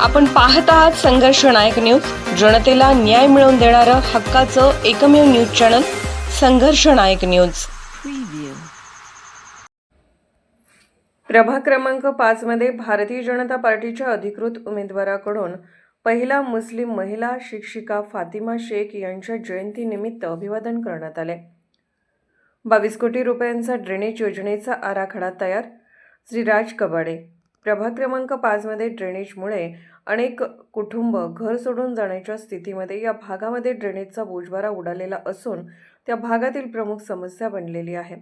आपण पाहत आहात संघर्ष नायक न्यूज, जनतेला न्याय मिळवून देणारं हक्काचं एकमेव न्यूज चॅनल संघर्ष नायक न्यूज। प्रभाग क्रमांक 5 मध्ये भारतीय जनता पार्टीच्या अधिकृत उमेदवाराकडून पहिला मुस्लिम महिला शिक्षिका फातिमा शेख यांच्या जयंतीनिमित्त अभिवादन करण्यात आले। 22 कोटी रुपयांचा ड्रेनेज योजनेचा आराखडा तयार। श्री राज कबाडे। प्रभाग क्रमांक 5 मध्ये ड्रेनेजमुळे अनेक कुटुंब घर सोडून जाण्याच्या स्थितीमध्ये या भागामध्ये ड्रेनेजचा बोजवारा उडालेला असून त्या भागातील प्रमुख समस्या बनलेली आहे।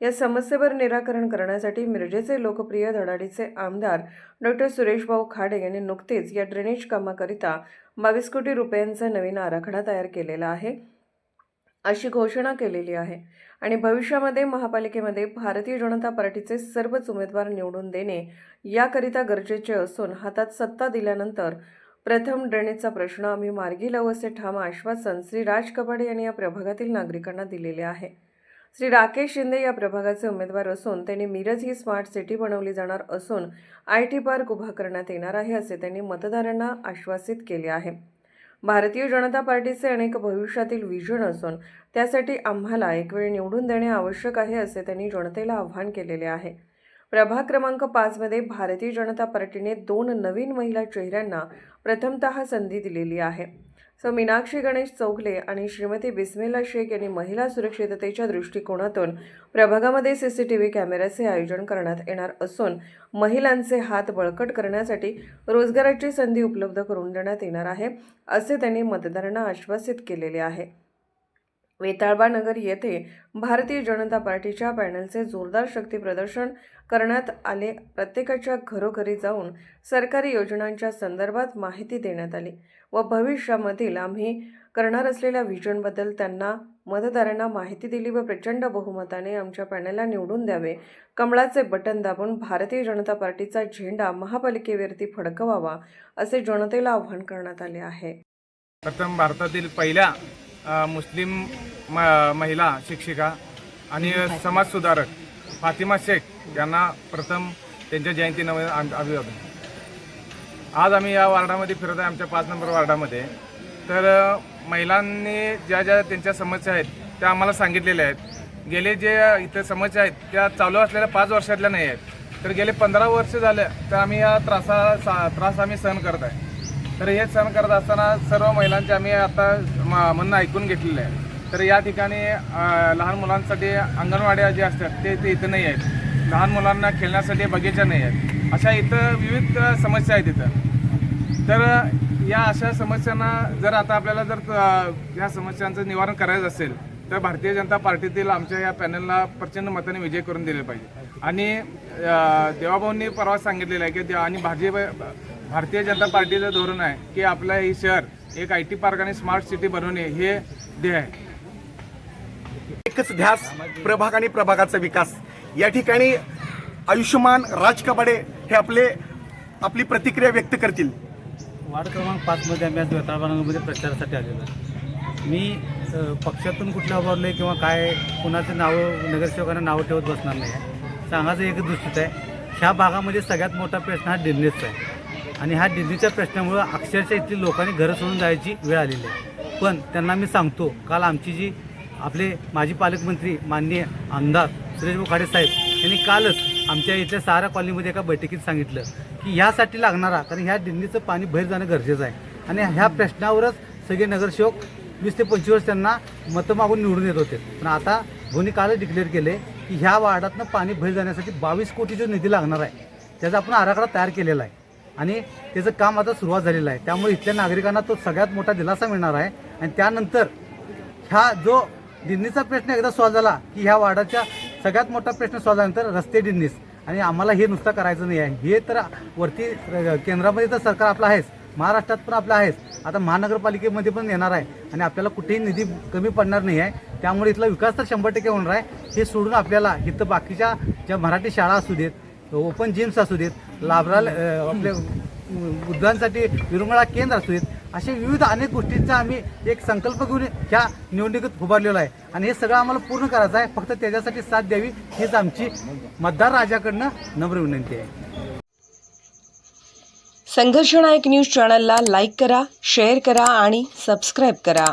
या समस्येवर निराकरण करण्यासाठी मिरजेचे लोकप्रिय धडाडीचे आमदार डॉक्टर सुरेश भाऊ खाडे यांनी नुकतेच या ड्रेनेज कामाकरिता 22 कोटी रुपयांचा नवीन आराखडा तयार केलेला आहे अशी घोषणा केलेली आहे आणि भविष्यामध्ये महापालिकेमध्ये भारतीय जनता पार्टीचे सर्वच उमेदवार निवडून देणे याकरिता गरजेचे असून हातात सत्ता दिल्यानंतर प्रथम ड्रेनेजचा प्रश्न आम्ही मार्गी लावू असे ठाम आश्वासन श्री राज कबाडे यांनी या प्रभागातील नागरिकांना दिलेले आहे। श्री राकेश शिंदे या प्रभागाचे उमेदवार असून त्यांनी मिरज ही स्मार्ट सिटी बनवली जाणार असून IT पार्क उभा करण्यात येणार आहे असे त्यांनी मतदारांना आश्वासित केले आहे। भारतीय जनता पार्टीचे अनेक भविष्यातील विजन असून त्यासाठी आम्हाला एक वेळ निवडून देणे आवश्यक आहे असे त्यांनी जनतेला आवाहन केलेले आहे। प्रभाग क्रमांक 5 मध्ये भारतीय जनता पार्टीने 2 नवीन महिला चेहऱ्यांना प्रथमतः संधी दिलेली आहे। मीनाक्षी गणेश चौगले आणि श्रीमती बिस्मिल्ला शेख यांनी महिला सुरक्षिततेच्या दृष्टिकोनातून प्रभागामध्ये CCTV कॅमेऱ्याचे आयोजन करण्यात येणार असून महिलांचे हात बळकट करण्यासाठी रोजगाराची संधी उपलब्ध करून देण्यात येणार आहे असे त्यांनी मतदारांना आश्वासित केलेले आहे। वेताळबा नगर येथे भारतीय जनता पार्टीच्या पॅनलचे जोरदार शक्ती प्रदर्शन करण्यात आले। प्रत्येकाच्या घरोघरी जाऊन सरकारी योजनांच्या संदर्भात माहिती देण्यात आली व भविष्यामधील आम्ही करणार असलेल्या व्हिजनबद्दल त्यांना मतदारांना माहिती दिली व प्रचंड बहुमताने आमच्या पॅनलला निवडून द्यावे, कमळाचे बटन दाबून भारतीय जनता पार्टीचा झेंडा महापालिकेवरती फडकवावा असे जनतेला आवाहन करण्यात आले आहे। प्रथम भारतातील पहिल्या मुस्लिम महिला शिक्षिका आणि समाजसुधारक फातिमा शेख यांना प्रथम त्यांच्या जयंतीनिमित्त अभिवादन। आज आम्ही या वार्डामध्ये फिरत आहे, आमच्या 5 नंबर वार्डामध्ये। तर महिलांनी ज्या त्यांच्या समस्या आहेत त्या आम्हाला सांगितलेल्या आहेत। गेले जे इथे समस्या आहेत त्या चालू असलेल्या 5 वर्षातल्या नाही आहेत, तर गेले 15 वर्ष झाले तर आम्ही या त्रास आम्ही सहन करत आहे। तर हे सहन करत असताना सर्व महिलांचे आम्ही आता म्हणणं ऐकून घेतलेलं आहे। तर या ठिकाणी लहान मुलांसाठी अंगणवाड्या जे असतात ते इथं नाही आहेत, लहान मुलांना खेळण्यासाठी बगीचा नाही आहेत, अशा इथं विविध समस्या आहेत इथं। तर या अशा समस्यांना जर आता आपल्याला जर या समस्यांचं निवारण करायचं असेल तर भारतीय जनता पार्टीतील आमच्या या पॅनलला प्रचंड मताने विजय करून दिले पाहिजे। आणि देवाभाऊंनी परवा सांगितलेलं आहे की आणि भारतीय जनता पार्टीचं धोरण आहे की आपलं हे शहर एक IT पार्क आणि स्मार्ट सिटी बनवणे हे ध्येय आहे। एकच ध्यास प्रभाग आणि प्रभागाचा विकास। या ठिकाणी आयुष्यमान राज कबाडे हे आपली प्रतिक्रिया व्यक्त करतील। वार्ड क्रमांक 5 मध्ये आम्ही आज वेताळबानगरमध्ये प्रचारासाठी आलेलो आहे। मी पक्षातून कुठल्या उभारले किंवा काय कुणाचं नावं नगरसेवकांना नावं ठेवत बसणार नाही आहे। सांगायचं एकच दृष्टीत आहे, ह्या भागामध्ये सगळ्यात मोठा प्रश्न हा ड्रेनेजचा आहे आणि ह्या ड्रेनेजच्या प्रश्नामुळं अक्षरशः इथली लोकांनी घरं सोडून जायची वेळ आलेली आहे। पण त्यांना मी सांगतो, काल आमची जी आपले माजी पालकमंत्री माननीय आमदार सुरेश भाऊ खाडे साहेब यांनी कालच आमच्या इथल्या सारा कॉलनीमध्ये एका बैठकीत सांगितलं की ह्यासाठी लागणारा, कारण ह्या ड्रेनेजचं पाणी बाहेर जाणं गरजेचं आहे आणि ह्या प्रश्नावरच सगळे नगरसेवक 20 ते 25 वर्ष त्यांना मतं मागून निवडून येत होते। पण आता भोनी कालच डिक्लेअर केले की ह्या वार्डातनं पाणी बाहेर जाण्यासाठी 22 कोटी जो निधी लागणार आहे त्याचा आपण आराखडा तयार केलेला आहे आणि त्याचं काम आता सुरुवात झालेलं आहे। त्यामुळे इथल्या नागरिकांना तो सगळ्यात मोठा दिलासा मिळणार आहे आणि त्यानंतर ह्या जो ड्रेनेजचा प्रश्न एकदा सॉल्व्ह झाला की ह्या वार्डाच्या सगळ्यात मोठा प्रश्न सॉल्व्ह झाल्यानंतर रस्ते ड्रेनेज। आणि आम्हाला हे नुसतं करायचं नाही आहे, हे तर वरती केंद्रामध्ये तर सरकार आपलं आहेच, महाराष्ट्रात पण आपलं आहेच, आता महानगरपालिकेमध्ये पण येणार आहे आणि आपल्याला कुठेही निधी कमी पडणार नाही आहे। त्यामुळे इथला विकास तर 100% होणार आहे। हे सोडून आपल्याला इथं बाकीच्या ज्या मराठी शाळा असू देत, ओपन जिम्स असू देत, लाभराल आपले वृद्धांसाठी विरंगुळा केंद्र असू देत, अशा विविध अनेक गोष्टींचा आम्ही एक संकल्प घेऊन ह्या निवडणुकीत उभारलेला आहे आणि हे सगळं आम्हाला पूर्ण करायचं आहे। फक्त त्याच्यासाठी साथ द्यावी हीच आमची मतदार राजाकडनं नम्र विनंती आहे। संघर्ष नायक न्यूज चॅनलला लाईक करा, शेअर करा आणि सबस्क्राईब करा.